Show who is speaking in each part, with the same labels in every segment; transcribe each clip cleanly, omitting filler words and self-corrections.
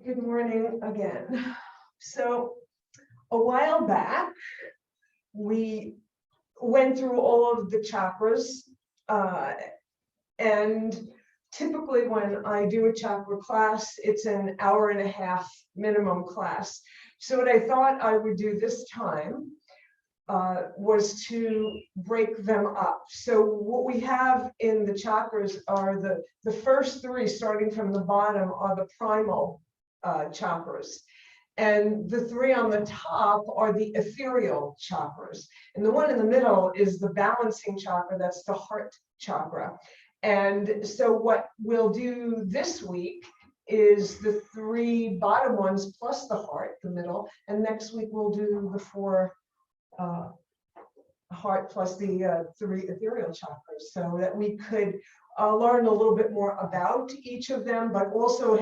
Speaker 1: Good morning again. So a while back, we went through all of the chakras, and typically when I do a chakra class, it's an hour and a half minimum class. So what I thought I would do this time was to break them up. So what we have in the chakras are the first three, starting from the bottom, are the primal chakras. And the three on the top are the ethereal chakras. And the one in the middle is the balancing chakra, that's the heart chakra. And so what we'll do this week is the three bottom ones plus the heart, the middle. And next week we'll do the four heart plus the three ethereal chakras, so that we could learn a little bit more about each of them, but also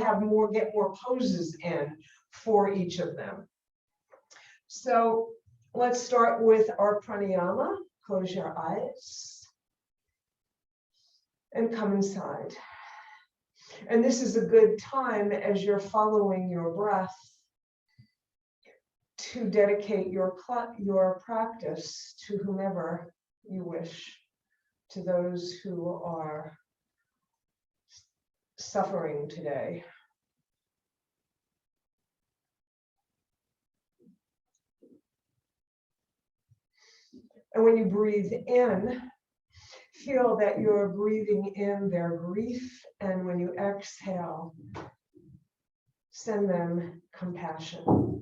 Speaker 1: get more poses in for each of them. So let's start with our pranayama. Close your eyes and come inside. And this is a good time, as you're following your breath, to dedicate your practice to whomever you wish, to those who are suffering today. And when you breathe in, feel that you're breathing in their grief, and when you exhale, send them compassion.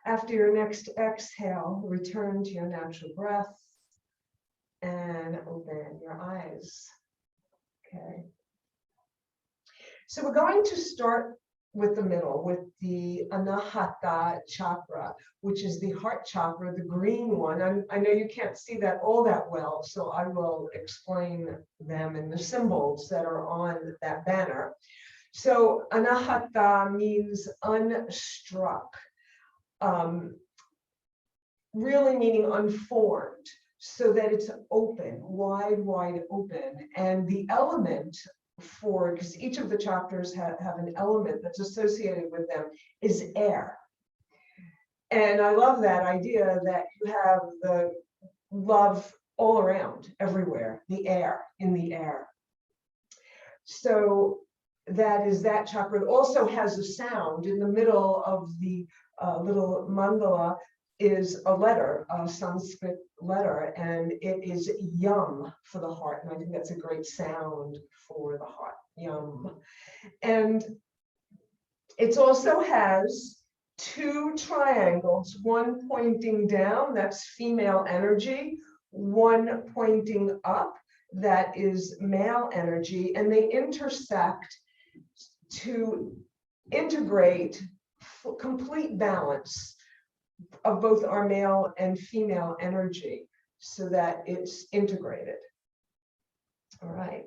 Speaker 1: After your next exhale, return to your natural breath and open your eyes. Okay. So we're going to start with the middle, with the Anahata chakra, which is the heart chakra, the green one. I know you can't see that all that well, so I will explain them in the symbols that are on that banner. So Anahata means unstruck. Really meaning unformed, so that it's open, wide open. And the element for, because each of the chakras have an element that's associated with them, is air. And I love that idea that you have the love all around, everywhere, the air, in the air. So that is that chakra. It also has a sound. In the middle of the little mandala is a letter, a Sanskrit letter, and it is yum for the heart. And I think that's a great sound for the heart, yum. And it also has two triangles, one pointing down, that's female energy, one pointing up, that is male energy, and they intersect to integrate complete balance of both our male and female energy, so that it's integrated. All right.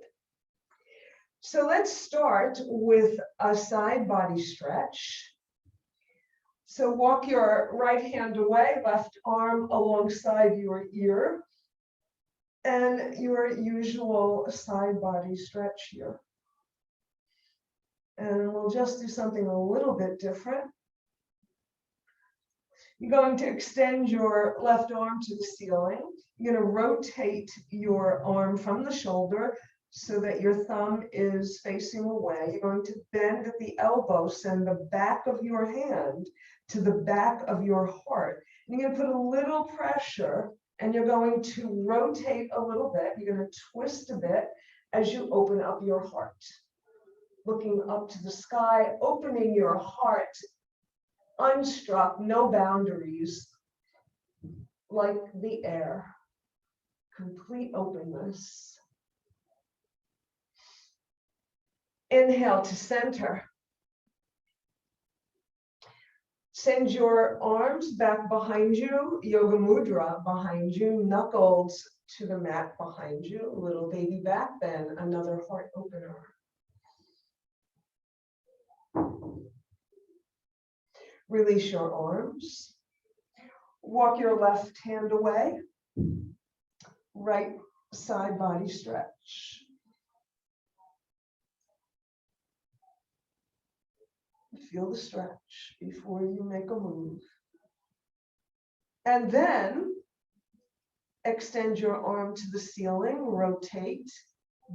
Speaker 1: So let's start with a side body stretch. So walk your right hand away, left arm alongside your ear, and your usual side body stretch here. And we'll just do something a little bit different. You're going to extend your left arm to the ceiling. You're going to rotate your arm from the shoulder so that your thumb is facing away. You're going to bend at the elbow, send the back of your hand to the back of your heart. And you're going to put a little pressure And you're going to rotate a little bit. You're going to twist a bit as you open up your heart. Looking up to the sky, opening your heart, unstruck, no boundaries, like the air. Complete openness. Inhale to center. Send your arms back behind you, Yoga Mudra behind you, knuckles to the mat behind you, little baby back bend, another heart opener. Release your arms. Walk your left hand away. Right side body stretch. Feel the stretch before you make a move. And then extend your arm to the ceiling, rotate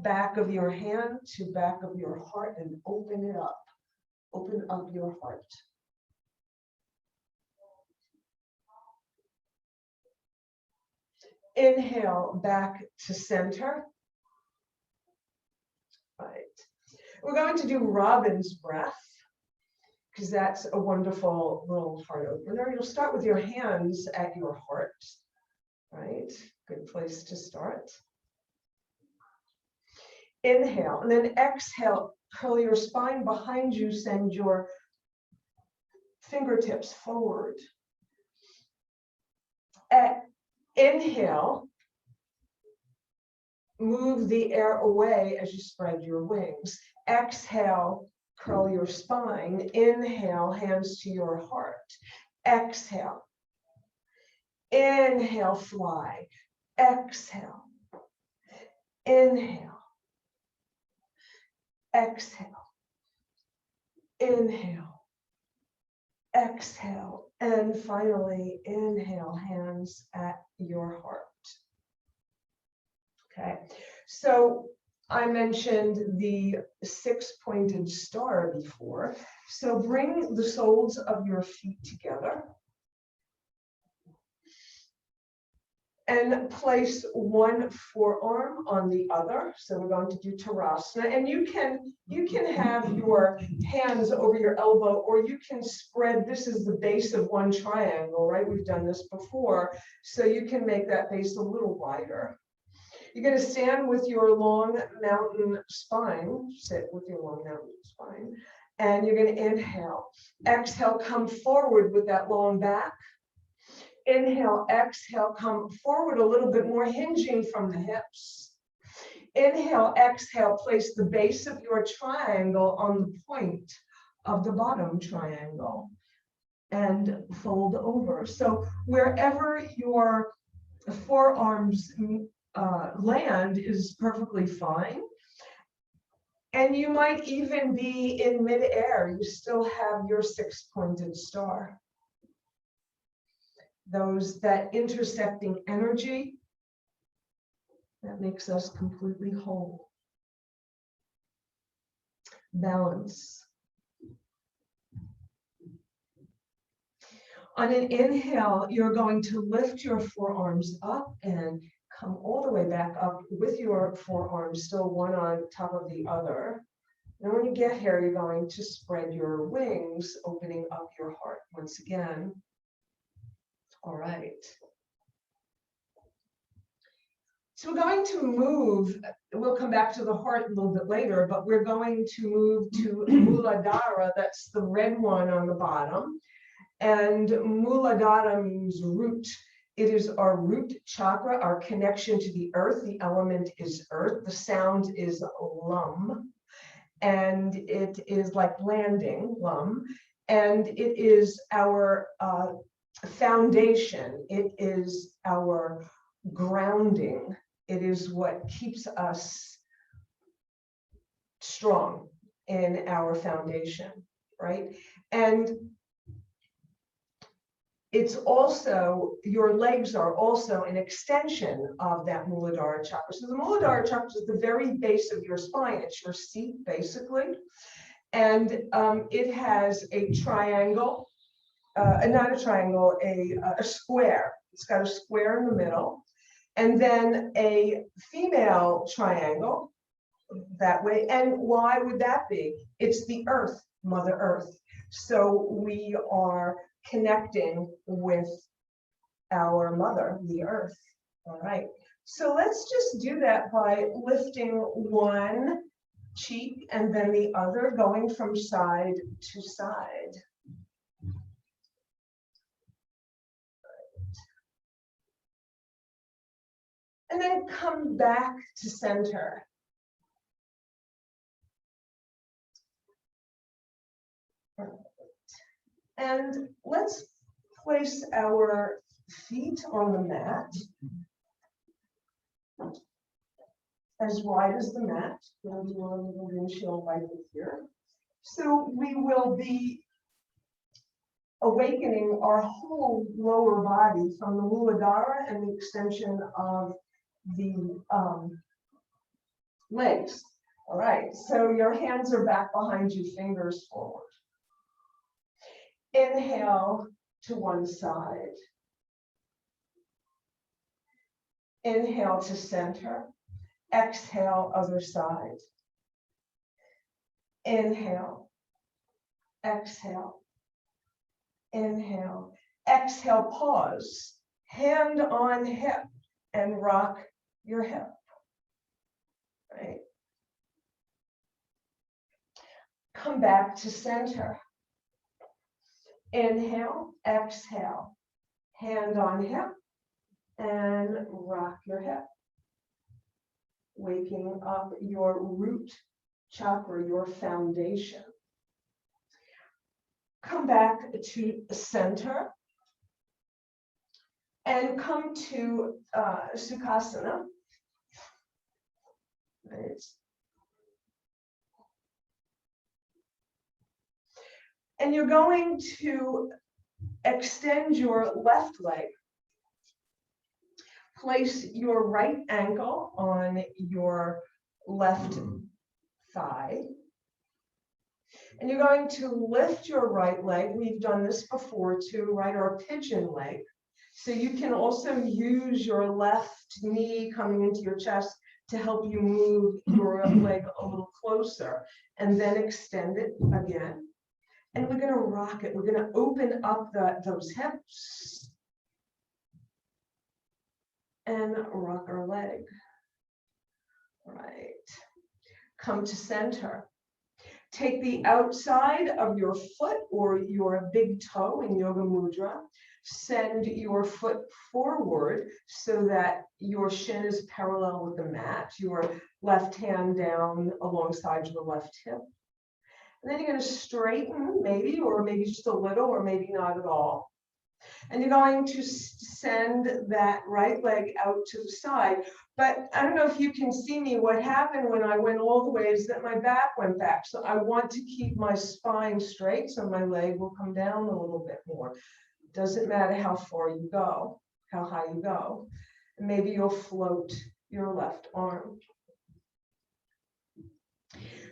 Speaker 1: back of your hand to back of your heart and open it up. Open up your heart. Inhale back to center. Right. We're going to do Robin's breath, because that's a wonderful little heart opener. You'll start with your hands at your heart, right? Good place to start. Inhale, and then exhale, curl your spine behind you, send your fingertips forward. Inhale, move the air away as you spread your wings. Exhale, curl your spine. Inhale, hands to your heart. Exhale. Inhale, fly. Exhale. Inhale. Exhale. Inhale. Exhale. And finally, inhale, hands at your heart. Okay, so I mentioned the 6-pointed star before. So bring the soles of your feet together and place one forearm on the other. So we're going to do Tadasana, and you can have your hands over your elbow, or you can spread. This is the base of one triangle, right? We've done this before, so you can make that base a little wider. You're going to stand with your long mountain spine. Sit with your long mountain spine, and you're going to inhale. Exhale, come forward with that long back. Inhale, exhale, come forward a little bit more, hinging from the hips. Inhale, exhale, place the base of your triangle on the point of the bottom triangle and fold over. So wherever your forearms land is perfectly fine. And you might even be in midair. You still have your 6-pointed star. That intersecting energy that makes us completely whole. Balance. On an inhale, you're going to lift your forearms up and come all the way back up with your forearms still one on top of the other. And when you get here, you're going to spread your wings, opening up your heart once again. All right. So we're going to move, we'll come back to the heart a little bit later, but we're going to move to Muladhara. That's the red one on the bottom. And Muladhara means root. It is our root chakra, our connection to the earth. The element is earth. The sound is lum. And it is like landing, lum. And it is our foundation. It is our grounding. It is what keeps us strong in our foundation, right? And it's also, your legs are also an extension of that Muladhara chakra. So the Muladhara chakra is the very base of your spine. It's your seat, basically. And it has a triangle, not a triangle, a square It's got a square in the middle, and then a female triangle that way. And why would that be? It's the earth, Mother Earth. So we are connecting with our mother, the earth. All right. So let's just do that by lifting one cheek and then the other, going from side to side. And then come back to center. And let's place our feet on the mat, as wide as the mat. We'll do a little windshield wiper here. So we will be awakening our whole lower body from the Muladhara and the extension of the legs. All right, so your hands are back behind you, fingers forward. Inhale to one side. Inhale to center. Exhale, other side. Inhale. Exhale. Inhale. Exhale, pause. Hand on hip and rock your hip. Right. Come back to center. Inhale, exhale, hand on hip, and rock your hip. Waking up your root chakra, your foundation. Come back to center and come to Sukhasana. Right. And you're going to extend your left leg. Place your right ankle on your left thigh. And you're going to lift your right leg. We've done this before too, right? Or a pigeon leg. So you can also use your left knee coming into your chest to help you move your leg a little closer. And then extend it again. And we're going to rock it. We're going to open up those hips and rock our leg. Right. Come to center. Take the outside of your foot or your big toe in Yoga Mudra. Send your foot forward so that your shin is parallel with the mat. Your left hand down alongside your left hip. And then you're going to straighten, maybe, or maybe just a little, or maybe not at all. And you're going to send that right leg out to the side. But I don't know if you can see me. What happened when I went all the way is that my back went back. So I want to keep my spine straight so my leg will come down a little bit more. Doesn't matter how far you go, how high you go. Maybe you'll float your left arm.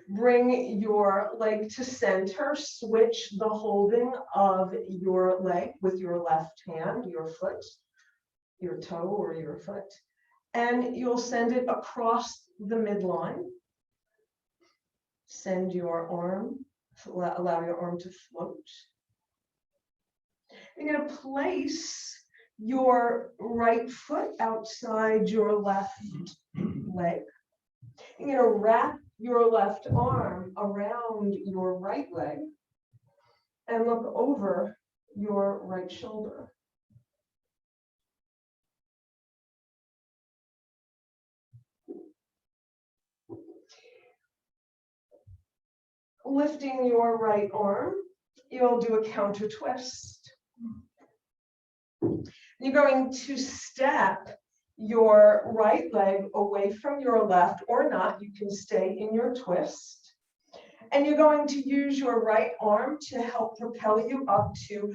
Speaker 1: Bring your leg to center, switch the holding of your leg with your left hand, your foot, your toe or your foot, and you'll send it across the midline. Send your arm, allow your arm to float. You're going to place your right foot outside your left leg. You're going to wrap your left arm around your right leg and look over your right shoulder. Lifting your right arm, you'll do a counter twist. You're going to step your right leg away from your left or not. You can stay in your twist. And you're going to use your right arm to help propel you up to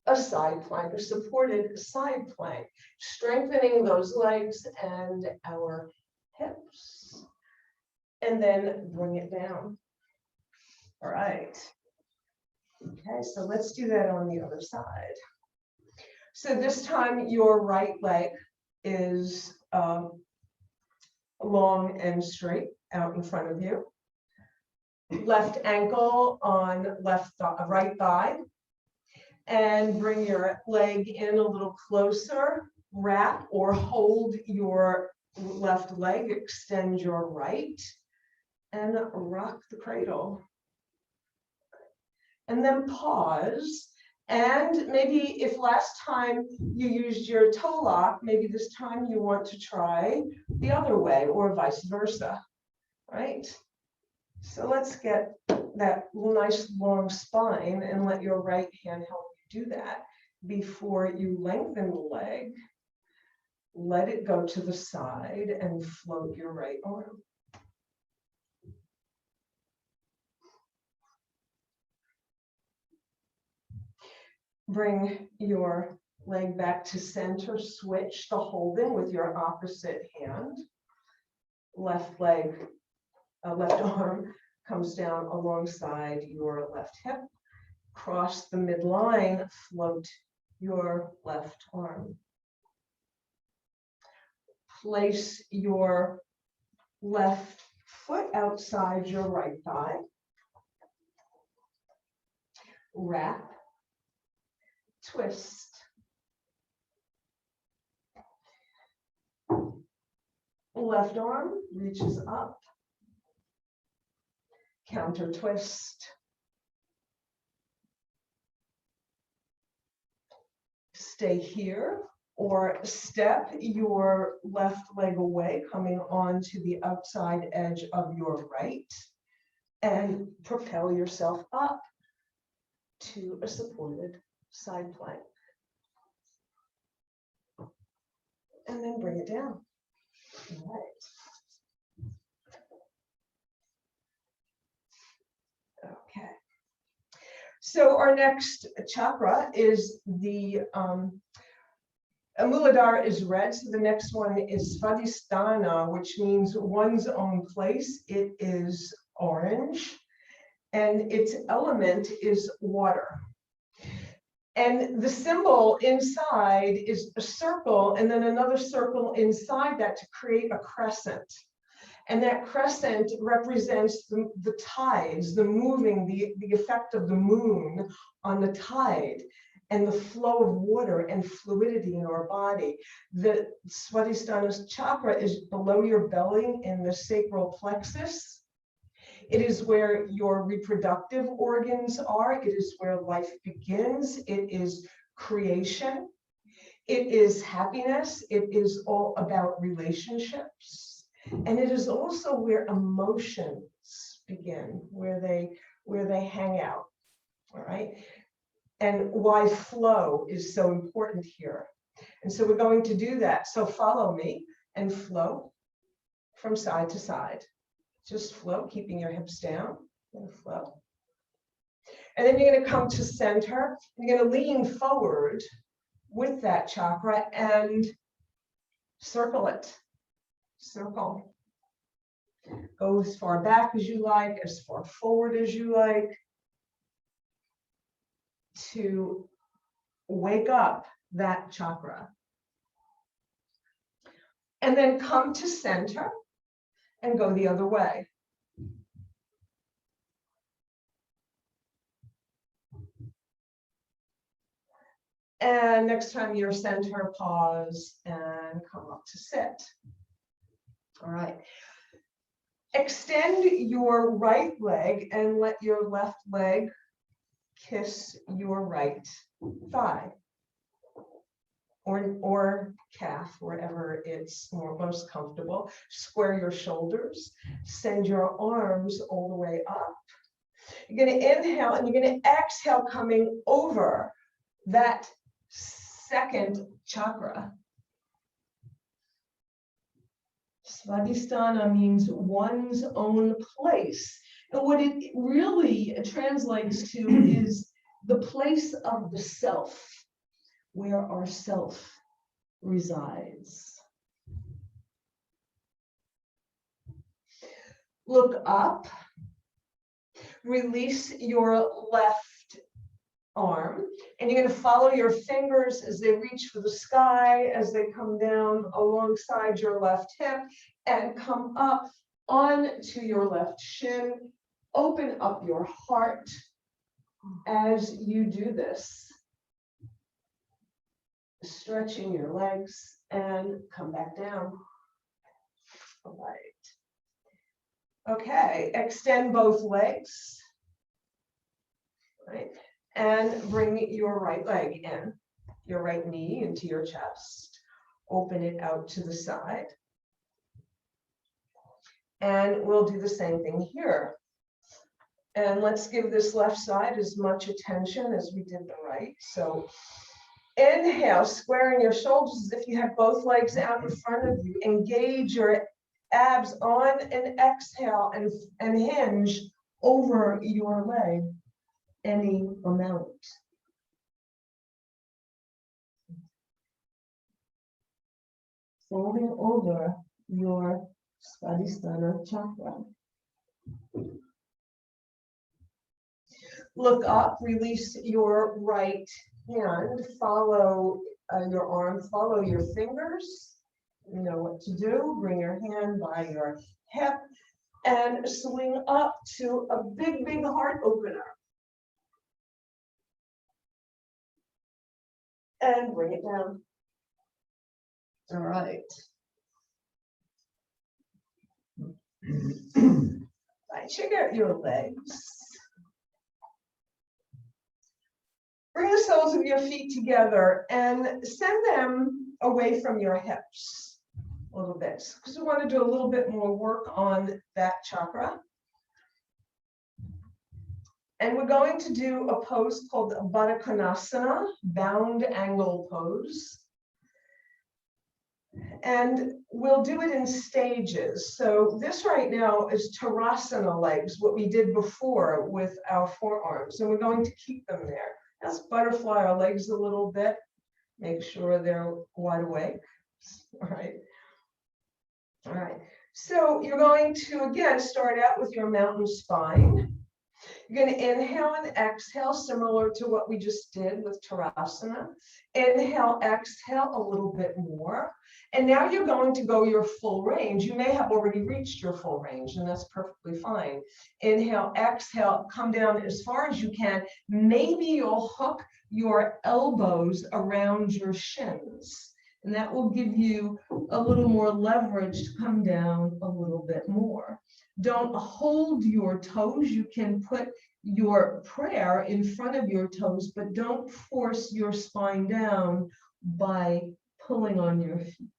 Speaker 1: a side plank, a supported side plank, strengthening those legs and our hips. And then bring it down. All right. Okay, so let's do that on the other side. So this time your right leg is long and straight out in front of you. Left ankle on right thigh. And bring your leg in a little closer. Wrap or hold your left leg, extend your right, and rock the cradle. And then pause. And maybe if last time you used your toe lock, maybe this time you want to try the other way or vice versa, right? So let's get that nice long spine and let your right hand help you do that. Before you lengthen the leg, let it go to the side and float your right arm. Bring your leg back to center, switch the holding with your opposite hand. Left arm comes down alongside your left hip. Cross the midline, float your left arm. Place your left foot outside your right thigh. Wrap, twist. Left arm reaches up. Counter twist. Stay here or step your left leg away, coming onto the outside edge of your right, and propel yourself up to a supported side plank. And then bring it down. All right. Okay. So our next chakra is the Muladhara is red, so the next one is Svadhisthana, which means one's own place. It is orange, and its element is water. And the symbol inside is a circle, and then another circle inside that to create a crescent. And that crescent represents the tides, the moving, the effect of the moon on the tide, and the flow of water and fluidity in our body. The Svadhisthana chakra is below your belly in the sacral plexus. It is where your reproductive organs are. It is where life begins. It is creation. It is happiness. It is all about relationships. And it is also where emotions begin, where they hang out. All right. And why flow is so important here. And so we're going to do that. So follow me and flow from side to side. Just flow, keeping your hips down and flow. And then you're going to come to center. You're going to lean forward with that chakra and circle it. Circle. Go as far back as you like, as far forward as you like, to wake up that chakra. And then come to center and go the other way. And next time you're center, pause and come up to sit. All right. Extend your right leg and let your left leg kiss your right thigh or calf, wherever it's most comfortable. Square your shoulders, send your arms all the way up. You're going to inhale and you're going to exhale, coming over that second chakra. Svadhisthana means one's own place. And what it really translates to is the place of the self, where our self resides. Look up, release your left arm, and you're going to follow your fingers as they reach for the sky, as they come down alongside your left hip and come up onto your left shin. Open up your heart as you do this, stretching your legs and come back down. All right. Okay, extend both legs. Right. And bring your right leg in, your right knee into your chest. Open it out to the side. And we'll do the same thing here. And let's give this left side as much attention as we did the right. So inhale, squaring your shoulders as if you have both legs out in front of you. Engage your abs on an exhale and hinge over your leg any amount. Folding over your Svadhisthana chakra. Look up, release your right hand, follow your arm, follow your fingers. You know what to do. Bring your hand by your hip and swing up to a big, big heart opener. And bring it down. All right. Right, check out your legs. Bring the soles of your feet together and send them away from your hips a little bit, because we want to do a little bit more work on that chakra. And we're going to do a pose called Baddha Konasana, bound angle pose. And we'll do it in stages. So this right now is Tarasana legs, what we did before with our forearms. And we're going to keep them there. Let's butterfly our legs a little bit. Make sure they're wide awake. All right. All right. So you're going to, again, start out with your mountain spine. You're going to inhale and exhale, similar to what we just did with Tarasana. Inhale, exhale a little bit more. And now you're going to go your full range. You may have already reached your full range, and that's perfectly fine. Inhale, exhale, come down as far as you can. Maybe you'll hook your elbows around your shins. And that will give you a little more leverage to come down a little bit more. Don't hold your toes. You can put your prayer in front of your toes, but don't force your spine down by pulling on your feet.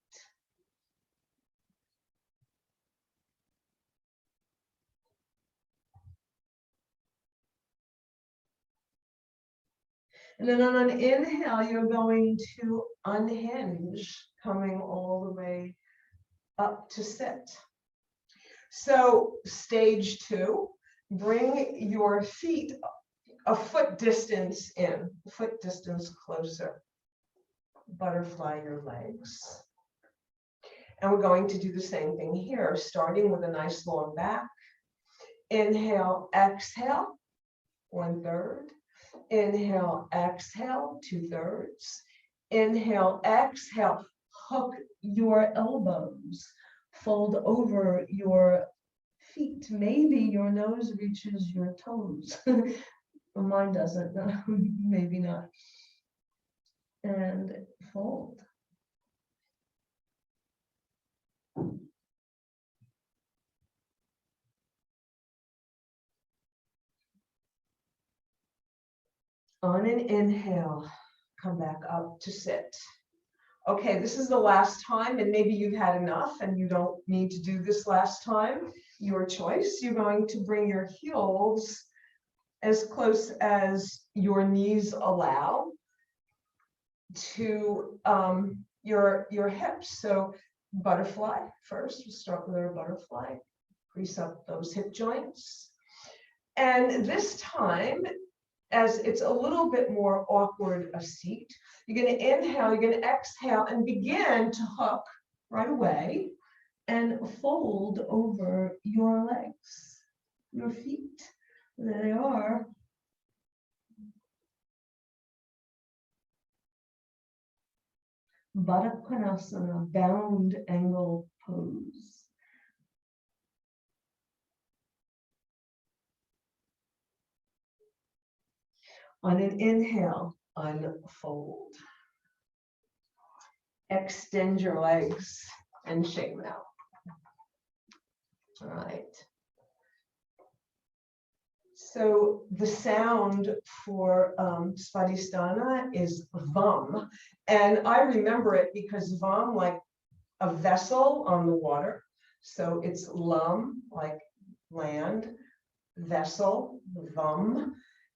Speaker 1: And then on an inhale, you're going to unhinge, coming all the way up to sit. So stage 2, bring your feet a foot distance in, a foot distance closer. Butterfly your legs. And we're going to do the same thing here, starting with a nice long back. Inhale, exhale, 1/3. Inhale, exhale, 2/3. Inhale, exhale, hook your elbows. Fold over your feet. Maybe your nose reaches your toes. Well, mine doesn't. No, maybe not. And fold. On an inhale, come back up to sit. Okay, this is the last time, and maybe you've had enough and you don't need to do this last time. Your choice. You're going to bring your heels as close as your knees allow to your hips. So butterfly first. We'll start with our butterfly. Grease up those hip joints. And this time, as it's a little bit more awkward a seat, you're going to inhale, you're going to exhale, and begin to hook right away and fold over your legs, your feet. There they are. Baddha Konasana, bound angle pose. On an inhale, unfold. Extend your legs and shake them out. All right. So the sound for Svadhisthana is vam. And I remember it because vam, like a vessel on the water. So it's lam, like land, vessel, vam.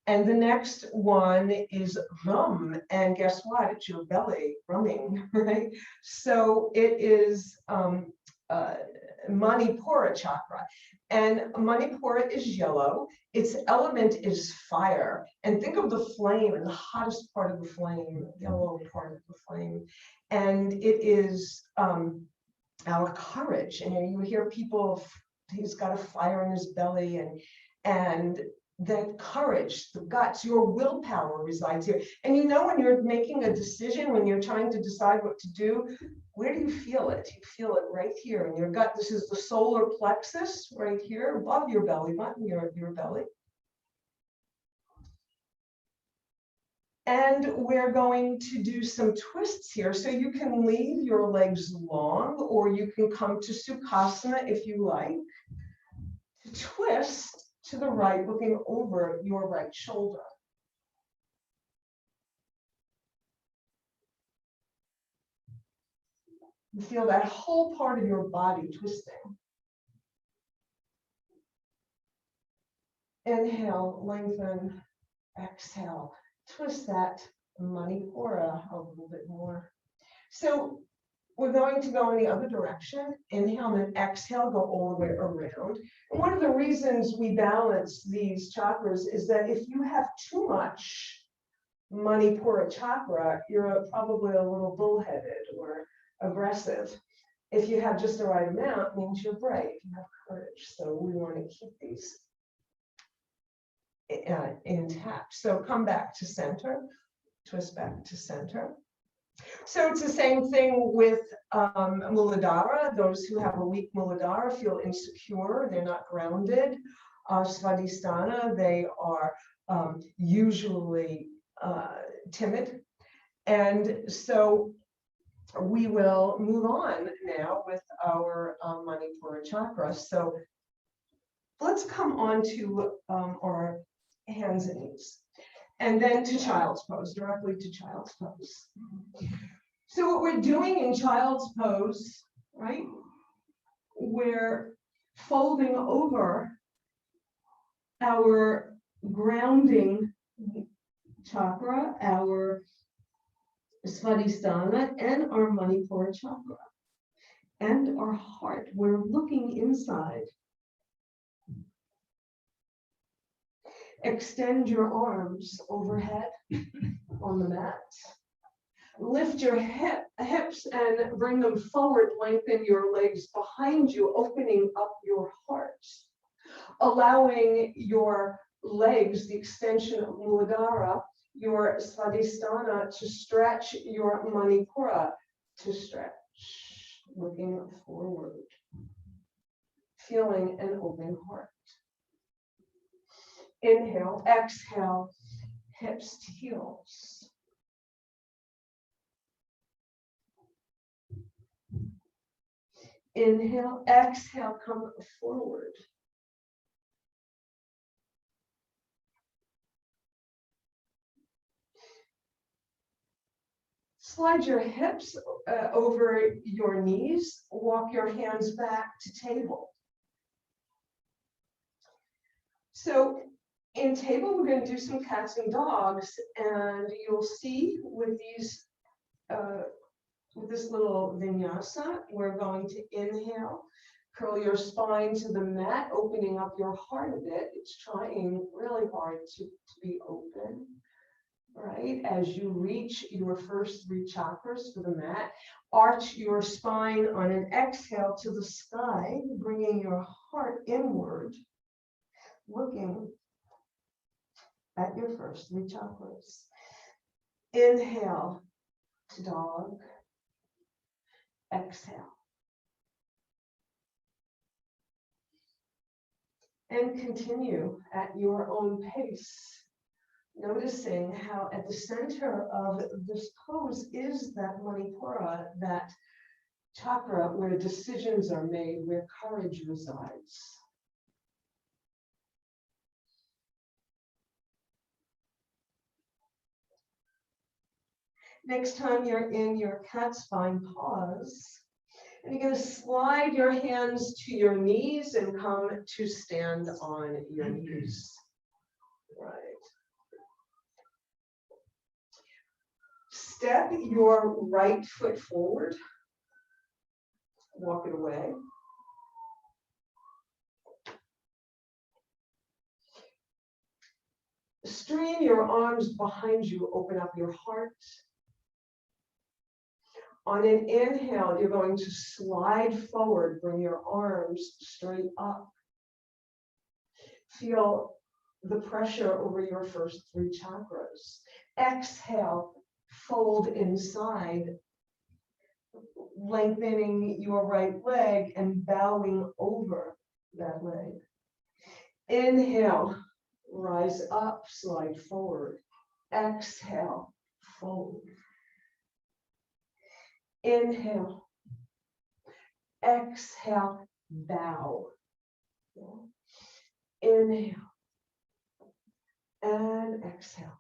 Speaker 1: And the next one is rum. And guess what? It's your belly rumming, right? So it is Manipura chakra. And Manipura is yellow. Its element is fire. And think of the flame and the hottest part of the flame, yellow part of the flame. And it is our courage. And you hear people, he's got a fire in his belly, and that courage, the guts, your willpower resides here. And you know, when you're making a decision, when you're trying to decide what to do, where do you feel it? You feel it right here in your gut. This is the solar plexus right here above your belly button, your belly. And we're going to do some twists here. So you can leave your legs long, or you can come to Sukhasana if you like. To twist to the right, looking over your right shoulder. You feel that whole part of your body twisting. Inhale, lengthen. Exhale, twist that Manipura a little bit more. So we're going to go in the other direction. Inhale and exhale, go all the way around. And one of the reasons we balance these chakras is that if you have too much Manipura chakra, you're probably a little bullheaded or aggressive. If you have just the right amount, it means you're brave, you have courage. So we want to keep these intact. So come back to center, twist back to center. So it's the same thing with Muladhara. Those who have a weak Muladhara feel insecure, they're not grounded. Svadhisthana, they are usually timid. And so we will move on now with our Manipura chakra. So let's come on to our hands and knees. And then to child's pose, directly to child's pose. So what we're doing in child's pose, right? We're folding over our grounding chakra, our Svadhisthana, and our Manipura chakra, and our heart. We're looking inside. Extend your arms overhead on the mat. Lift your hips and bring them forward. Lengthen your legs behind you, opening up your heart. Allowing your legs, the extension of Muladhara, your Svadhisthana, to stretch, your Manipura to stretch. Looking forward. Feeling an open heart. Inhale, exhale, hips to heels. Inhale, exhale, come forward. Slide your hips over your knees. Walk your hands back to table. So in table, we're going to do some cats and dogs, and you'll see with these, with this little vinyasa, we're going to inhale, curl your spine to the mat, opening up your heart a bit. It's trying really hard to be open, right? As you reach your first 3 chakras for the mat, arch your spine on an exhale to the sky, bringing your heart inward, looking at your first 3 chakras. Inhale to dog. exhale. And continue at your own pace, noticing how at the center of this pose is that Manipura, that chakra where decisions are made, where courage resides. Next time you're in your cat spine, pause. And you're going to slide your hands to your knees and come to stand on your knees. Right. Step your right foot forward. Walk it away. Stream your arms behind you. Open up your heart. On an inhale, you're going to slide forward, bring your arms straight up. Feel the pressure over your first three chakras. Exhale, fold inside, lengthening your right leg and bowing over that leg. Inhale, rise up, slide forward. Exhale, fold. Inhale, exhale, bow. Inhale and exhale.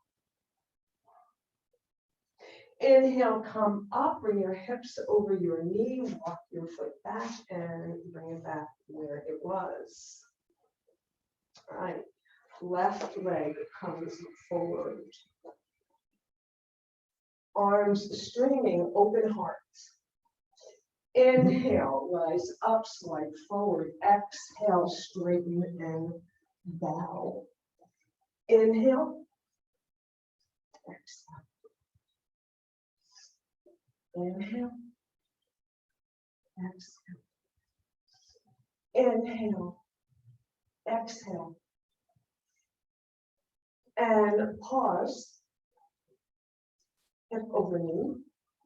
Speaker 1: Inhale, come up, bring your hips over your knee, walk your foot back and bring it back where it was. All right, left leg comes forward. Arms streaming, open heart. Inhale, rise up, slide forward. Exhale, straighten and bow. Inhale. Exhale. Inhale. Exhale. Inhale. Exhale. And pause. Hip over knee.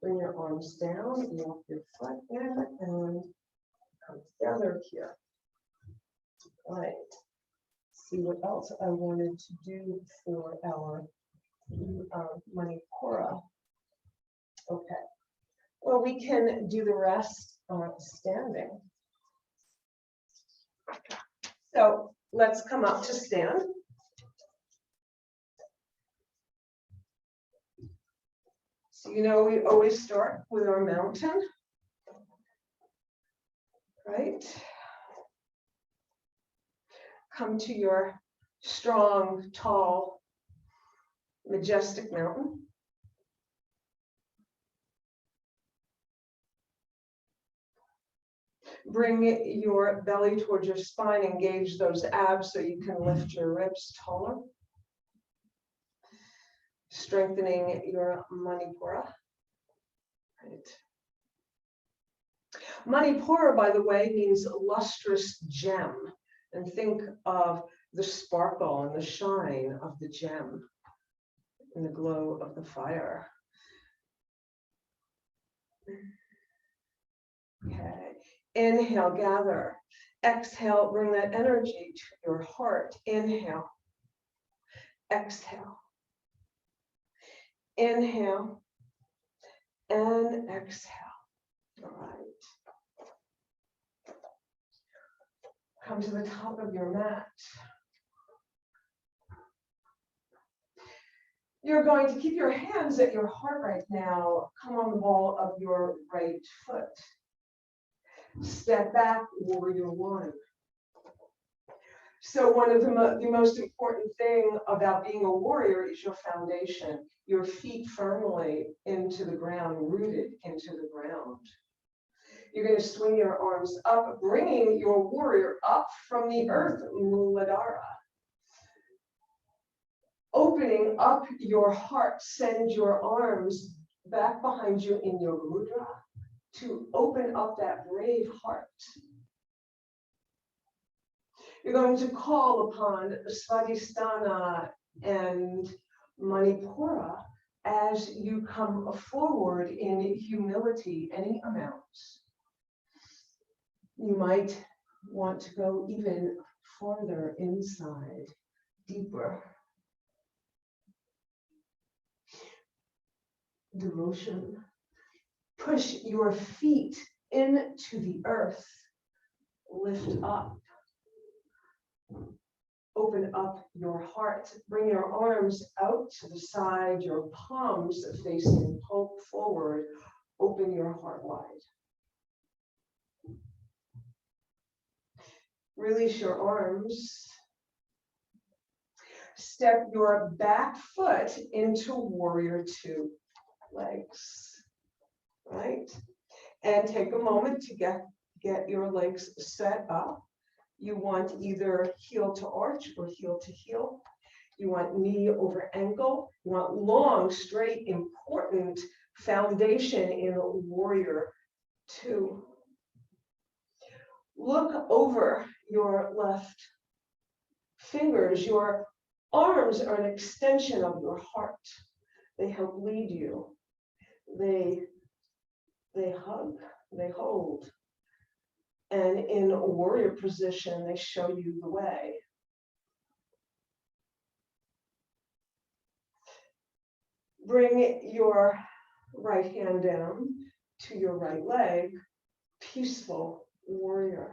Speaker 1: Bring your arms down, walk your foot in, and come together here. All right. See what else I wanted to do for our Manipura. Okay. Well, we can do the rest standing. So let's come up to stand. So you know we always start with our mountain, right? Come to your strong, tall, majestic mountain. Bring your belly towards your spine, engage those abs so you can lift your ribs taller. Strengthening your Manipura. Right. Manipura, by the way, means lustrous gem. And think of the sparkle and the shine of the gem and the glow of the fire. Okay. Inhale, gather. Exhale, bring that energy to your heart. Inhale. Exhale. Inhale and exhale. All right. Come to the top of your mat. You're going to keep your hands at your heart right now. Come on the ball of your right foot. Step back, warrior one. So one of the most important thing about being a warrior is your foundation, your feet firmly into the ground, rooted into the ground. You're going to swing your arms up, bringing your warrior up from the earth, Muladhara. Opening up your heart, send your arms back behind you in your mudra to open up that brave heart. You're going to call upon Svadhisthana and Manipura as you come forward in humility, any amount. You might want to go even farther inside, deeper. Devotion. Push your feet into the earth. Lift up. Open up your heart. Bring your arms out to the side, your palms facing forward. Open your heart wide. Release your arms. Step your back foot into warrior two. Legs, right? And take a moment to get your legs set up. You want either heel to arch or heel to heel. You want knee over ankle. You want long, straight, important foundation in warrior two. Look over your left fingers. Your arms are an extension of your heart. They help lead you. They hug, they hold. And in a warrior position, they show you the way. Bring your right hand down to your right leg, peaceful warrior.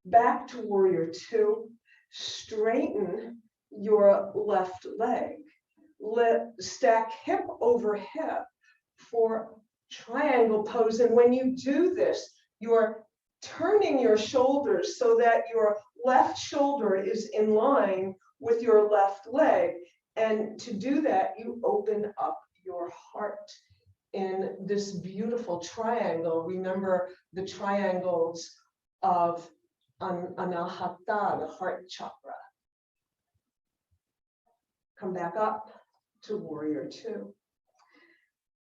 Speaker 1: Back to warrior two, straighten your left leg. Stack hip over hip for triangle pose. And when you do this, you're turning your shoulders so that your left shoulder is in line with your left leg. And to do that, you open up your heart in this beautiful triangle. Remember the triangles of Anahata, the heart chakra. Come back up to warrior two.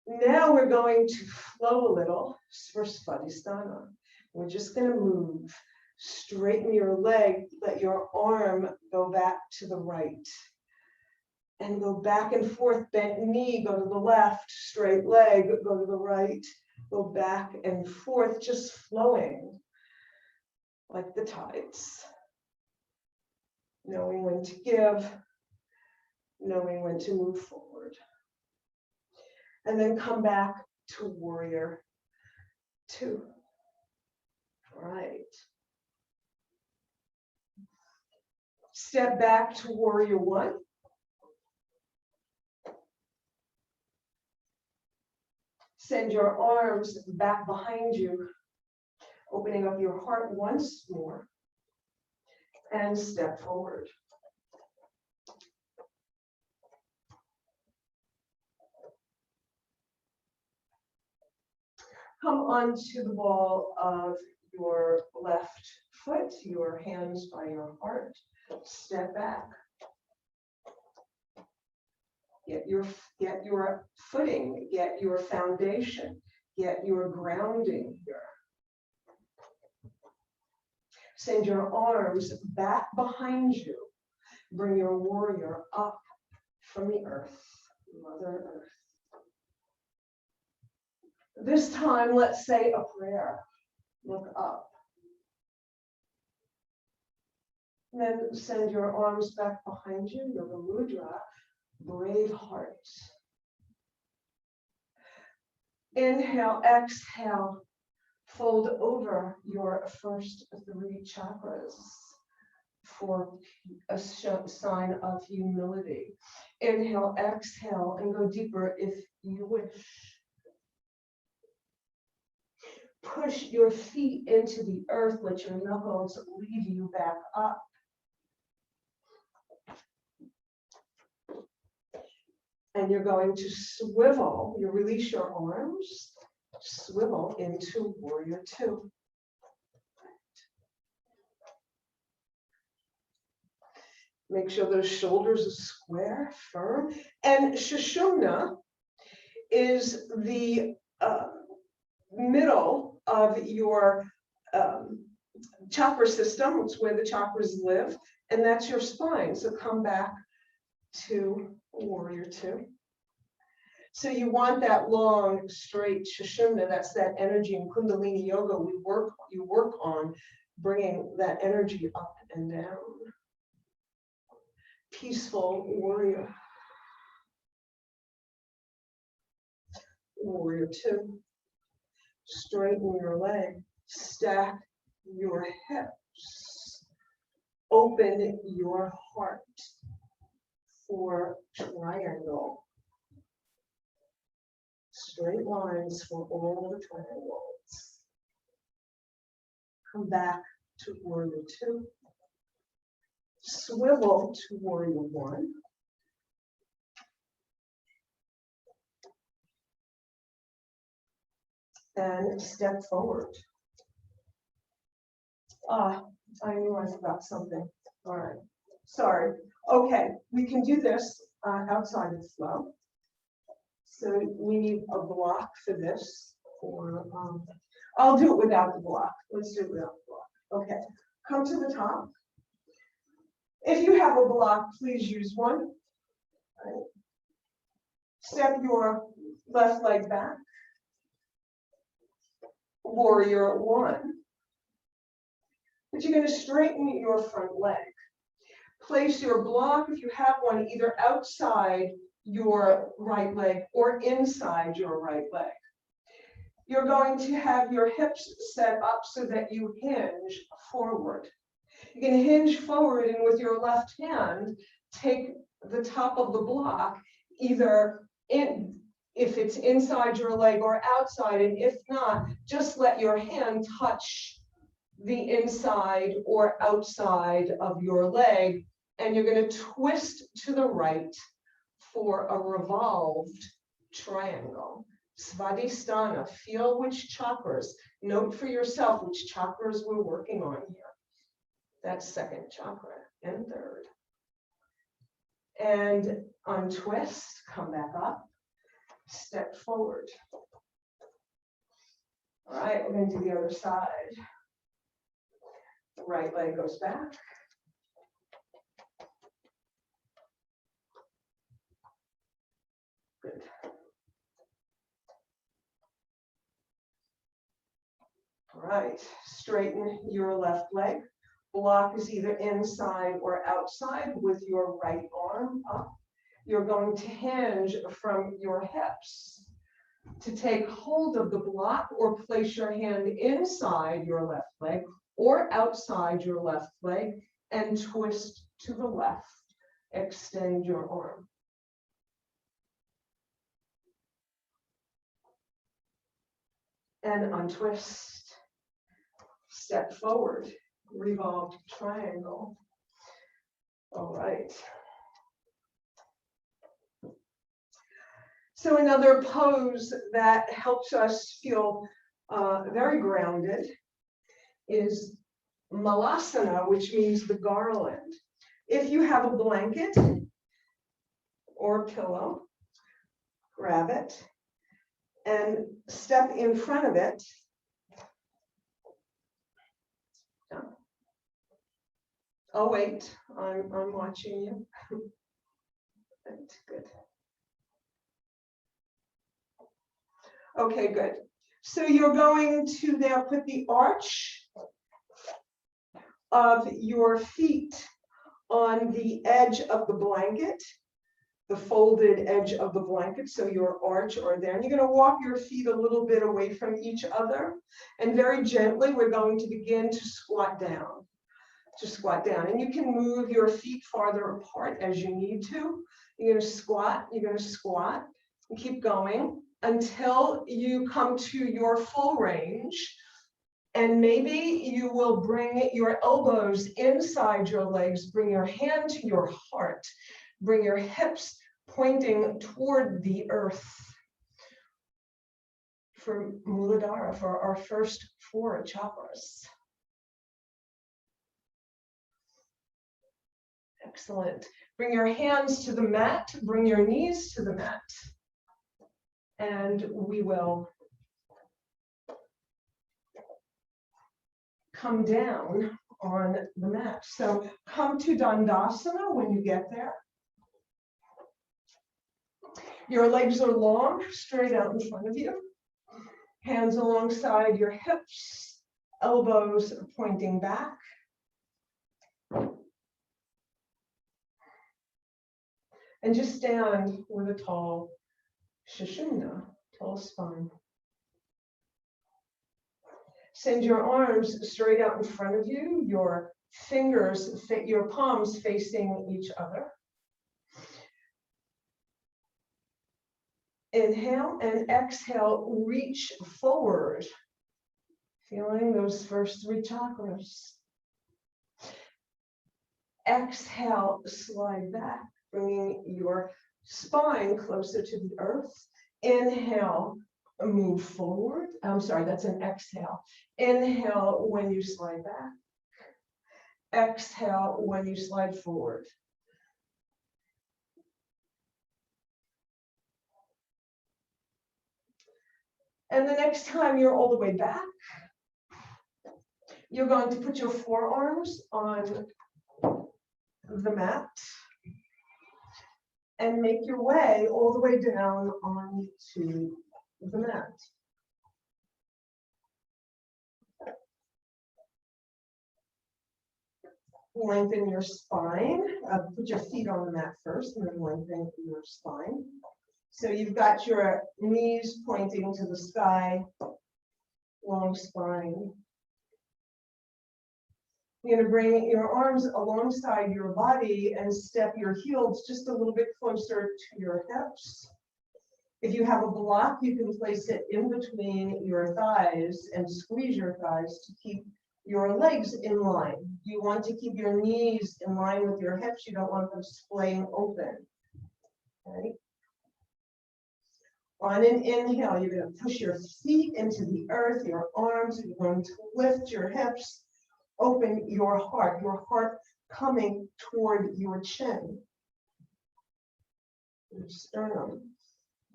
Speaker 1: Now we're going to flow a little for Svadhisthana. We're just going to move. Straighten your leg, let your arm go back to the right. And go back and forth, bent knee, go to the left, straight leg, go to the right, go back and forth, just flowing like the tides. Knowing when to give, knowing when to move forward. And then come back to warrior two. All right. Step back to warrior one. Send your arms back behind you, opening up your heart once more, and step forward. Come onto the ball of your left foot, your hands by your heart. Step back. Get your footing, get your foundation, get your grounding here. Send your arms back behind you. Bring your warrior up from the earth, Mother Earth. This time, let's say a prayer. Look up. Then send your arms back behind you, Yoga Mudra, brave heart. Inhale, exhale, fold over your first three chakras for a sign of humility. Inhale, exhale, and go deeper if you wish. Push your feet into the earth, let your knuckles lead you back up. And you're going to swivel, you release your arms, swivel into warrior two. Make sure those shoulders are square, firm. And Sushumna is the middle of your chakra system. It's where the chakras live, and that's your spine. So come back to warrior two. So you want that long, straight Sushumna. That's that energy in Kundalini Yoga. You work on bringing that energy up and down. Peaceful warrior. Warrior 2. Straighten your leg. Stack your hips. Open your heart for triangle. Straight lines for all the triangles. Come back to warrior 2. Swivel to warrior 1. And step forward. I knew I forgot something. All right. Sorry. Okay, we can do this outside of flow. So we need a block for this. Or I'll do it without the block. Let's do it without the block. Okay. Come to the top. If you have a block, please use one. Right. Step your left leg back. Warrior 1. But you're going to straighten your front leg. Place your block, if you have one, either outside your right leg or inside your right leg. You're going to have your hips set up so that you hinge forward. You can hinge forward and with your left hand, take the top of the block, either if it's inside your leg or outside, and if not, just let your hand touch the inside or outside of your leg, and you're going to twist to the right for a revolved triangle. Svadhisthana, feel which chakras, note for yourself which chakras we're working on here. That's second chakra and third. And untwist, come back up, step forward. All right, we're going to do the other side. The right leg goes back. Good. All right, straighten your left leg. Block is either inside or outside with your right arm up. You're going to hinge from your hips to take hold of the block or place your hand inside your left leg or outside your left leg and twist to the left. Extend your arm. And untwist. Step forward. Revolved triangle. All right. So another pose that helps us feel very grounded is malasana, which means the garland. If you have a blanket or a pillow, grab it and step in front of it. Oh, wait, I'm watching you. Right, good. Okay, good. So you're going to now put the arch of your feet on the edge of the blanket, the folded edge of the blanket, so your arch are there. And you're going to walk your feet a little bit away from each other. And very gently, we're going to begin to squat down. And you can move your feet farther apart as you need to. You're going to squat, and keep going until you come to your full range. And maybe you will bring your elbows inside your legs, bring your hand to your heart, bring your hips pointing toward the earth. For Muladhara, for our first 4 chakras. Excellent. Bring your hands to the mat, bring your knees to the mat. And we will come down on the mat. So come to Dandasana when you get there. Your legs are long, straight out in front of you. Hands alongside your hips, elbows pointing back. And just stand with a tall Sushumna, tall spine. Send your arms straight out in front of you, your fingers, your palms facing each other. Inhale and exhale, reach forward, feeling those first three chakras. Exhale, slide back, bringing your spine closer to the earth. Inhale, move forward. I'm sorry, that's an exhale. Inhale when you slide back. Exhale when you slide forward. And the next time you're all the way back, you're going to put your forearms on the mat and make your way all the way down onto the mat. Lengthen your spine. Put your feet on the mat first and then lengthen your spine. So you've got your knees pointing to the sky, long spine. You're going to bring your arms alongside your body and step your heels just a little bit closer to your hips. If you have a block, you can place it in between your thighs and squeeze your thighs to keep your legs in line. You want to keep your knees in line with your hips. You don't want them splaying open. Okay? On an inhale, you're going to push your feet into the earth, your arms, you're going to lift your hips, open your heart coming toward your chin, your sternum,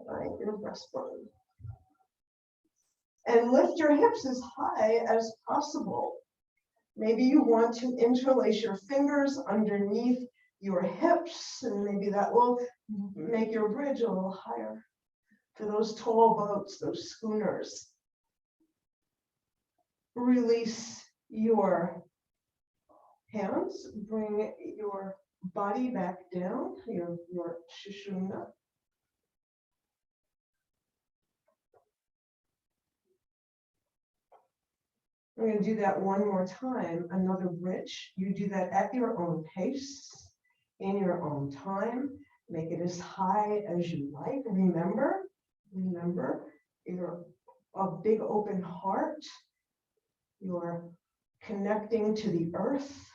Speaker 1: right, your breastbone. And lift your hips as high as possible. Maybe you want to interlace your fingers underneath your hips, and maybe that will make your bridge a little higher for those tall boats, those schooners. Release your hands, bring your body back down, your Sushumna. We're going to do that one more time, another bridge. You do that at your own pace, in your own time. Make it as high as you like. Remember, you're a big open heart. You're connecting to the earth.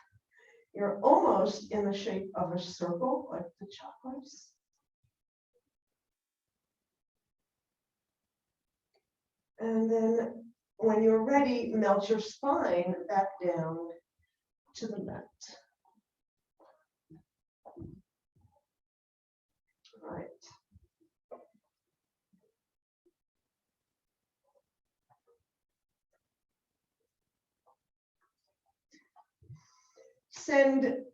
Speaker 1: You're almost in the shape of a circle, like the chakras. And then when you're ready, melt your spine back down to the mat. All right. Send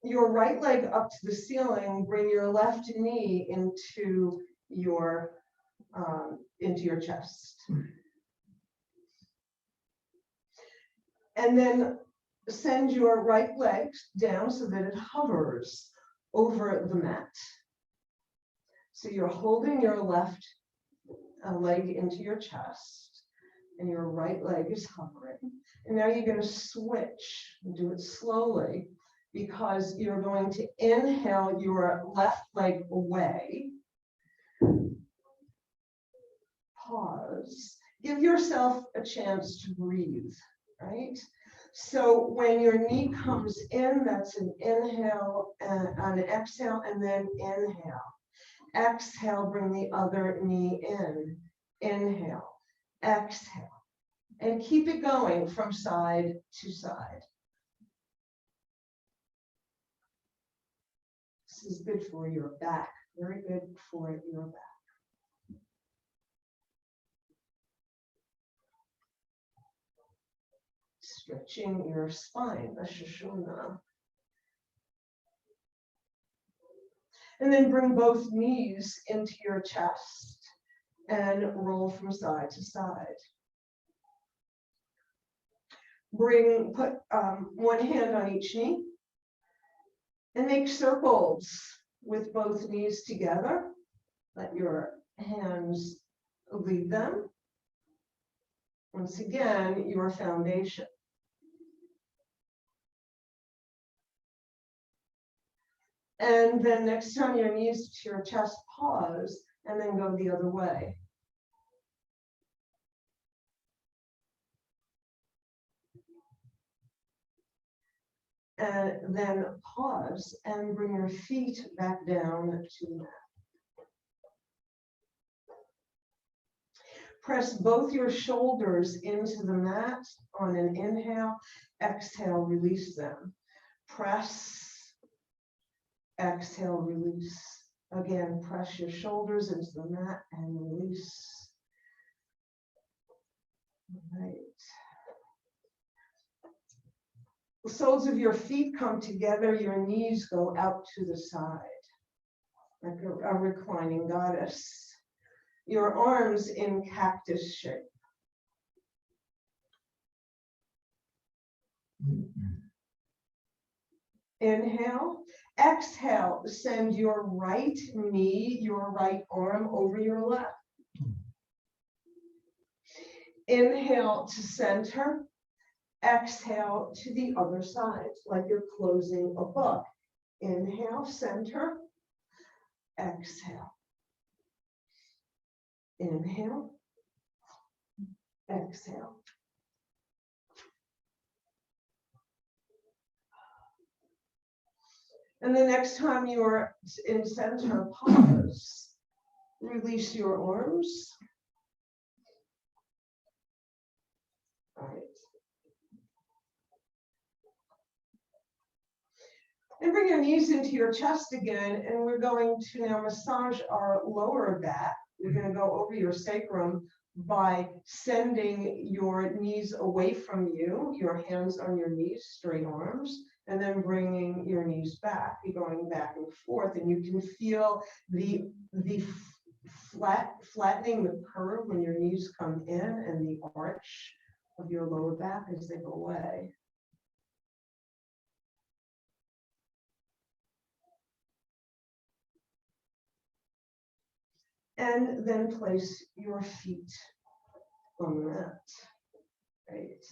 Speaker 1: your right leg up to the ceiling, bring your left knee into your chest. And then send your right leg down so that it hovers over the mat. So you're holding your left leg into your chest, and your right leg is hovering. And now you're going to switch and do it slowly, because you're going to inhale your left leg away. Pause. Give yourself a chance to breathe, right? So when your knee comes in, that's an inhale and an exhale, and then inhale. Exhale, bring the other knee in. Inhale, exhale. And keep it going from side to side. This is good for your back, very good for your back. Stretching your spine, the Sushumna. And then bring both knees into your chest and roll from side to side. Put one hand on each knee and make circles with both knees together. Let your hands lead them. Once again, your foundation. And then next time your knees to your chest, pause, and then go the other way. And then pause and bring your feet back down to the mat. Press both your shoulders into the mat on an inhale. Exhale, release them. Press. Exhale, release. Again, press your shoulders into the mat and release. All right. The soles of your feet come together, your knees go out to the side, like a reclining goddess. Your arms in cactus shape. Inhale. Exhale, send your right knee, your right arm over your left. Inhale to center. Exhale to the other side, like you're closing a book. Inhale, center. Exhale. Inhale. Exhale. And the next time you're in center, pause. Release your arms. All right. And bring your knees into your chest again, and we're going to now massage our lower back. We're going to go over your sacrum by sending your knees away from you, your hands on your knees, straight arms, and then bringing your knees back. You're going back and forth, and you can feel the flattening, the curve when your knees come in, and the arch of your lower back as they go away. And then place your feet on the mat. Right.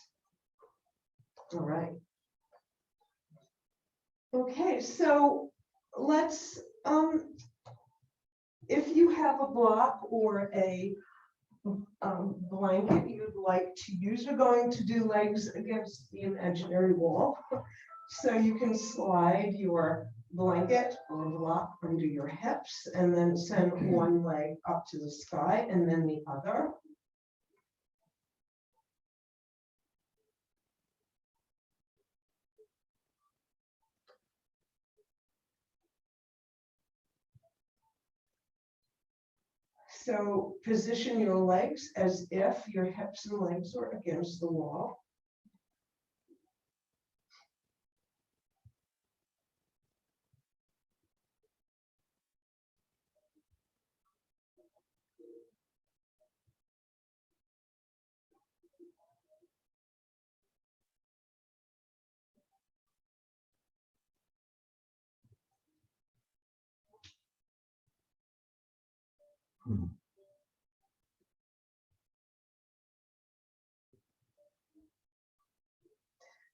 Speaker 1: All right. Okay, so let's, if you have a block or a blanket you'd like to use, we're going to do legs against the imaginary wall. So you can slide your blanket or block under your hips and then send one leg up to the sky and then the other. So position your legs as if your hips and legs were against the wall.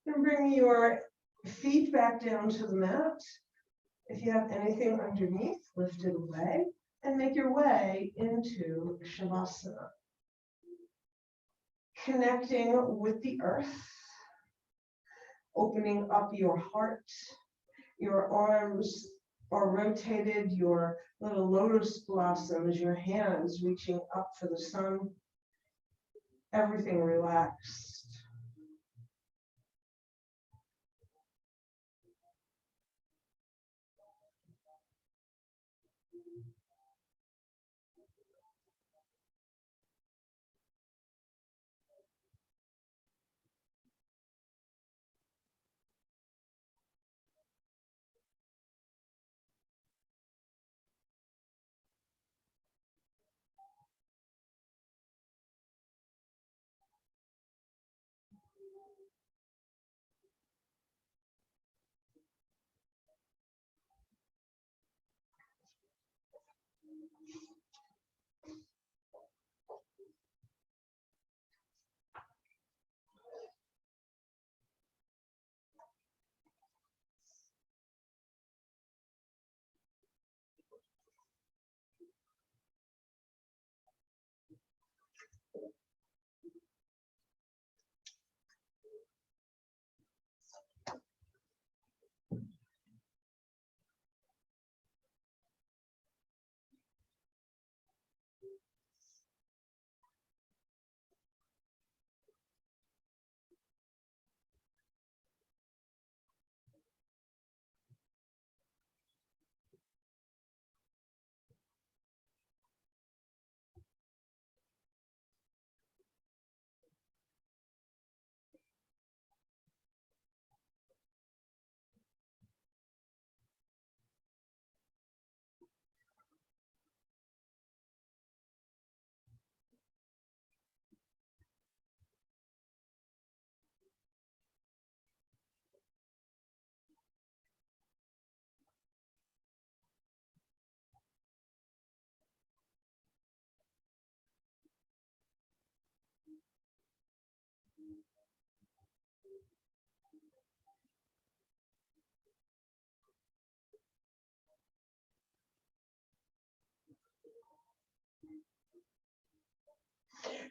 Speaker 1: And bring your feet back down to the mat. If you have anything underneath, lift it away and make your way into Shavasana. Connecting with the earth, opening up your heart. Your arms are rotated, your little lotus blossoms, your hands reaching up for the sun. Everything relaxed.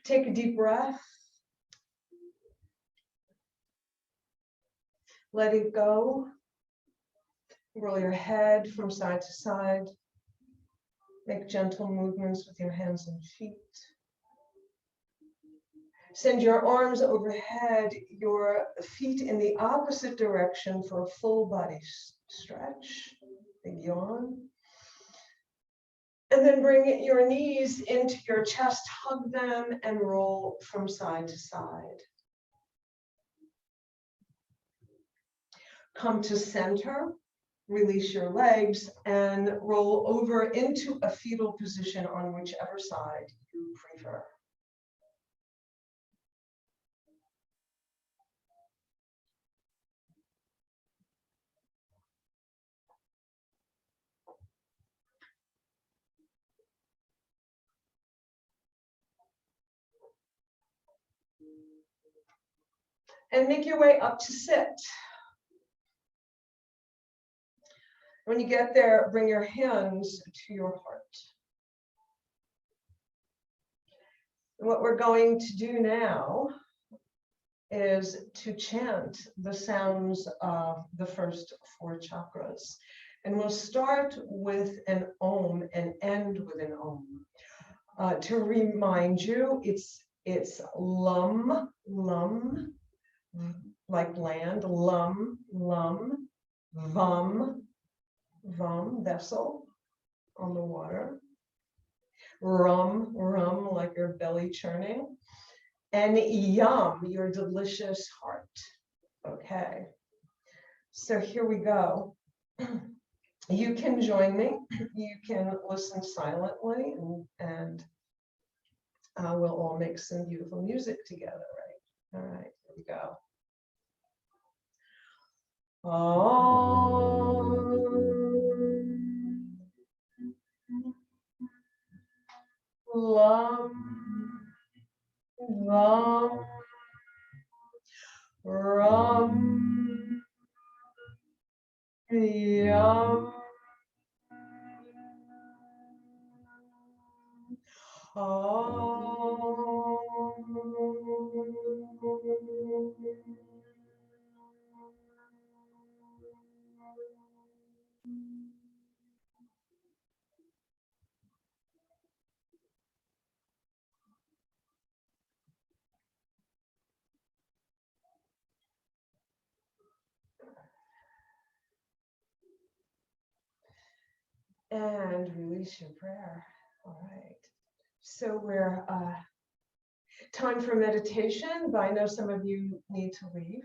Speaker 1: Take a deep breath. Let it go. Roll your head from side to side. Make gentle movements with your hands and feet. Send your arms overhead, your feet in the opposite direction for a full body stretch. Big yawn. And then bring your knees into your chest, hug them, and roll from side to side. Come to center, release your legs, and roll over into a fetal position on whichever side you prefer. And make your way up to sit. When you get there, bring your hands to your heart. And what we're going to do now is to chant the sounds of the first 4 chakras. And we'll start with an Om and end with an Om. To remind you, it's lum, lum, like land, lum, lum, vam, vam, vessel on the water, rum, rum, like your belly churning, and yum, your delicious heart. Okay, so here we go. You can join me. You can listen silently, and we'll all make some beautiful music together, right? All right, here we go. Lam, lam, ram, yam, and release your prayer. All right. So we're time for meditation, but I know some of you need to leave.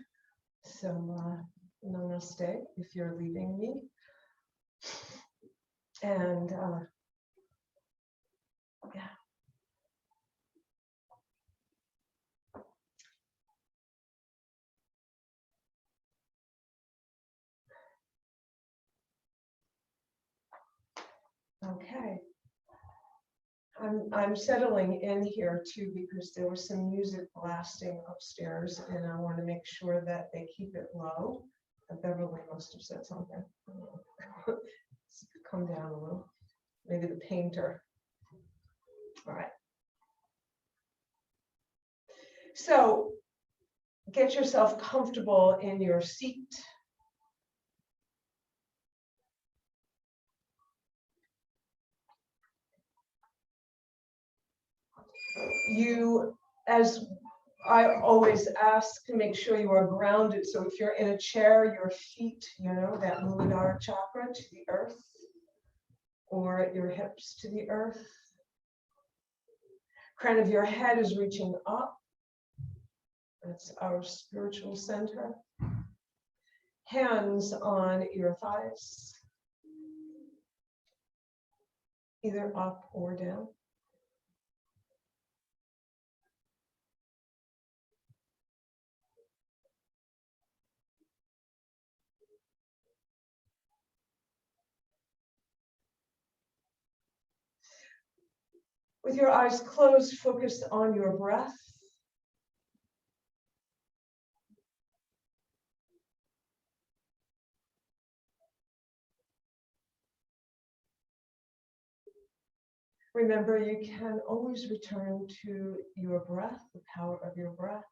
Speaker 1: So namaste if you're leaving me. And yeah. Okay. I'm settling in here too because there was some music blasting upstairs, and I want to make sure that they keep it low. Beverly must have said something. Come down a little. Maybe the painter. All right. So get yourself comfortable in your seat. You, as I always ask, to make sure you are grounded. So if you're in a chair, your feet, that Muladhara chakra to the earth, or your hips to the earth. Crown of your head is reaching up. That's our spiritual center. Hands on your thighs, either up or down. With your eyes closed, focus on your breath. Remember, you can always return to your breath, the power of your breath.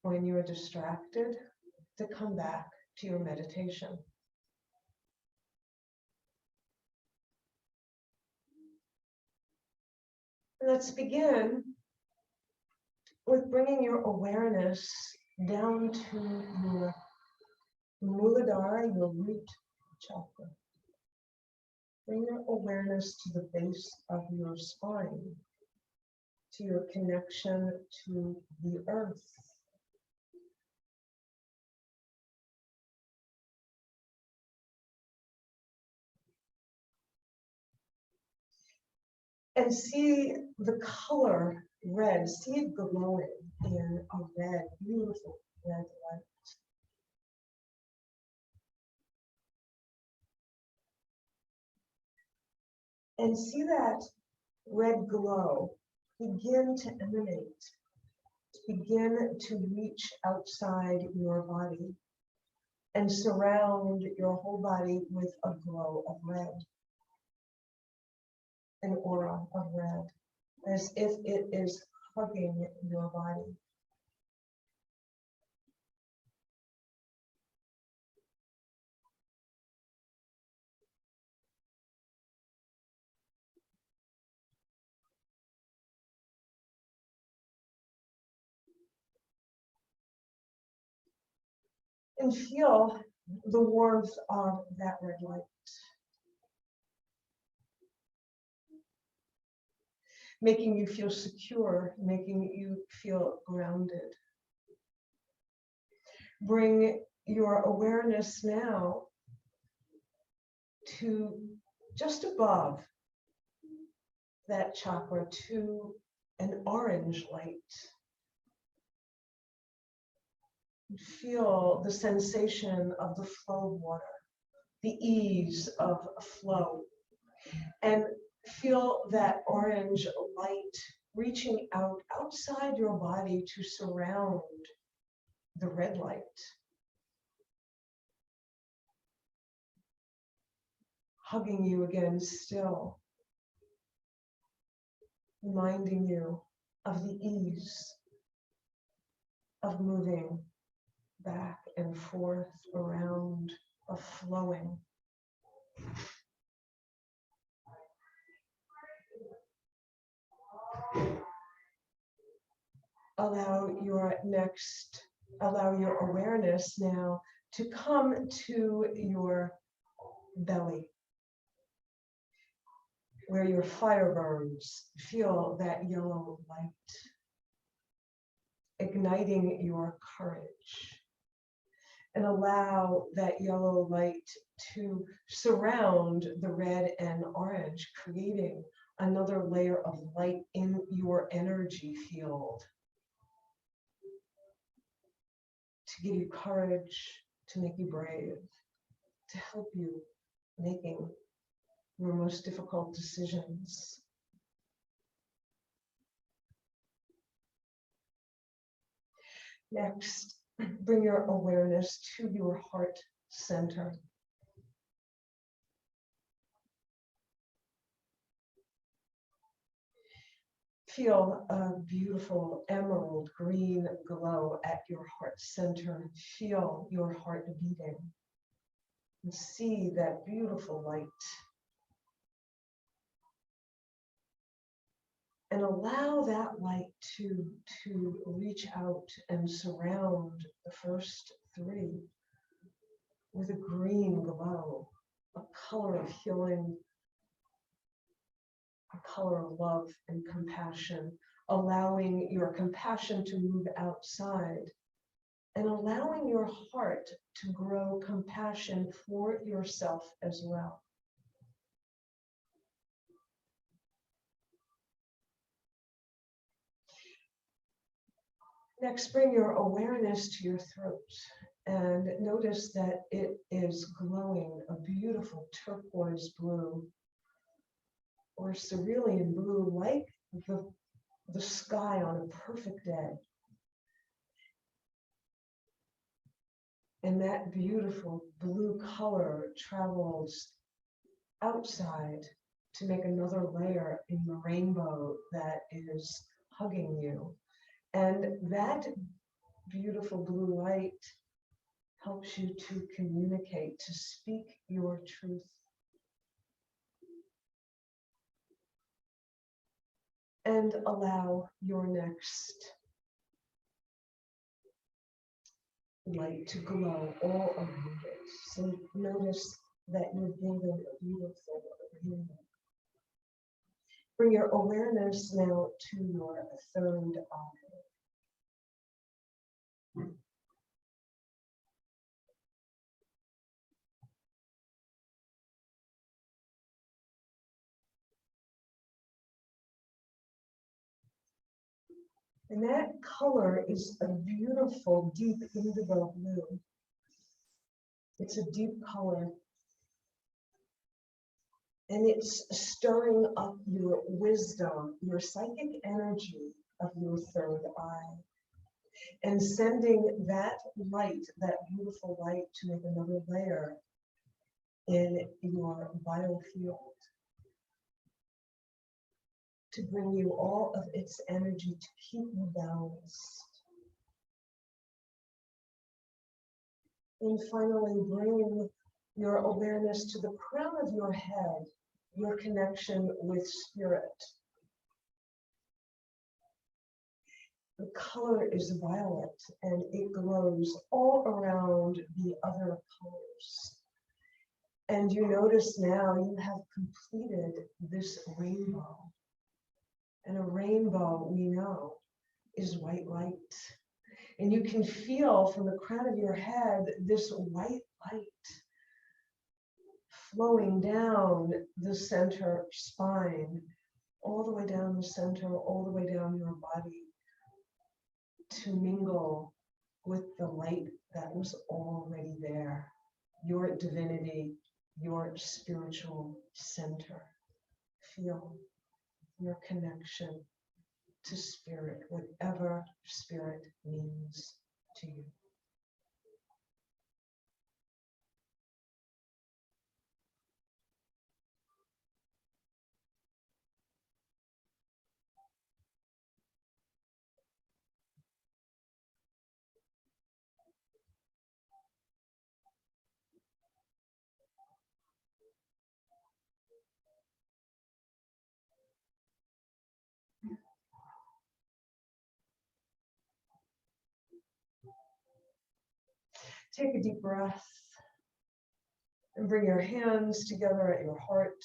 Speaker 1: When you are distracted, to come back to your meditation. Let's begin with bringing your awareness down to your Muladhara, your root chakra. Bring your awareness to the base of your spine, to your connection to the earth. And see the color red, see it glowing in a red, beautiful red light. And see that red glow begin to emanate, begin to reach outside your body and surround your whole body with a glow of red, an aura of red, as if it is hugging your body. And feel the warmth of that red light. Making you feel secure, making you feel grounded. Bring your awareness now to just above that chakra, to an orange light. Feel the sensation of the flow of water, the ease of flow, and feel that orange light reaching out outside your body to surround the red light. Hugging you again still, reminding you of the ease of moving back and forth around, of flowing. Allow your awareness now to come to your belly, where your fire burns. Feel that yellow light, igniting your courage. And allow that yellow light to surround the red and orange, creating another layer of light in your energy field. To give you courage, to make you brave, to help you making your most difficult decisions. Next, bring your awareness to your heart center. Feel a beautiful emerald green glow at your heart center. Feel your heart beating. And see that beautiful light. And allow that light to reach out and surround the first three with a green glow, a color of healing, a color of love and compassion, allowing your compassion to move outside and allowing your heart to grow compassion for yourself as well. Next, bring your awareness to your throat and notice that it is glowing a beautiful turquoise blue or cerulean blue, like the sky on a perfect day. And that beautiful blue color travels outside to make another layer in the rainbow that is hugging you. And that beautiful blue light helps you to communicate, to speak your truth. And allow your next light to glow all around it. So notice that you're building a beautiful rainbow. Bring your awareness now to your third eye. And that color is a beautiful, deep indigo blue. It's a deep color. And it's stirring up your wisdom, your psychic energy of your third eye. And sending that light, that beautiful light, to make another layer in your biofield, to bring you all of its energy to keep you balanced. And finally, bring your awareness to the crown of your head, your connection with spirit. The color is violet, and it glows all around the other colors. And you notice now you have completed this rainbow. And a rainbow, we know, is white light. And you can feel from the crown of your head this white light flowing down the center spine, all the way down the center, all the way down your body, to mingle with the light that was already there, your divinity, your spiritual center. Feel your connection to spirit, whatever spirit means to you. Take a deep breath and bring your hands together at your heart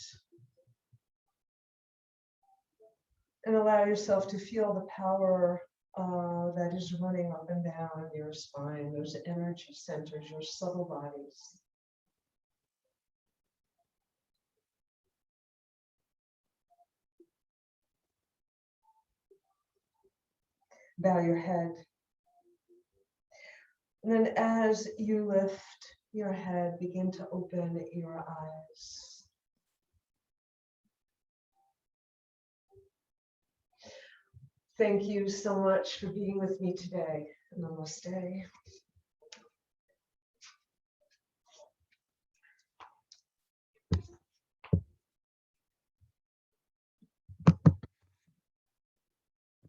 Speaker 1: and allow yourself to feel the power that is running up and down your spine, those energy centers, your subtle bodies. Bow your head. And then as you lift your head, begin to open your eyes. Thank you so much for being with me today. Namaste.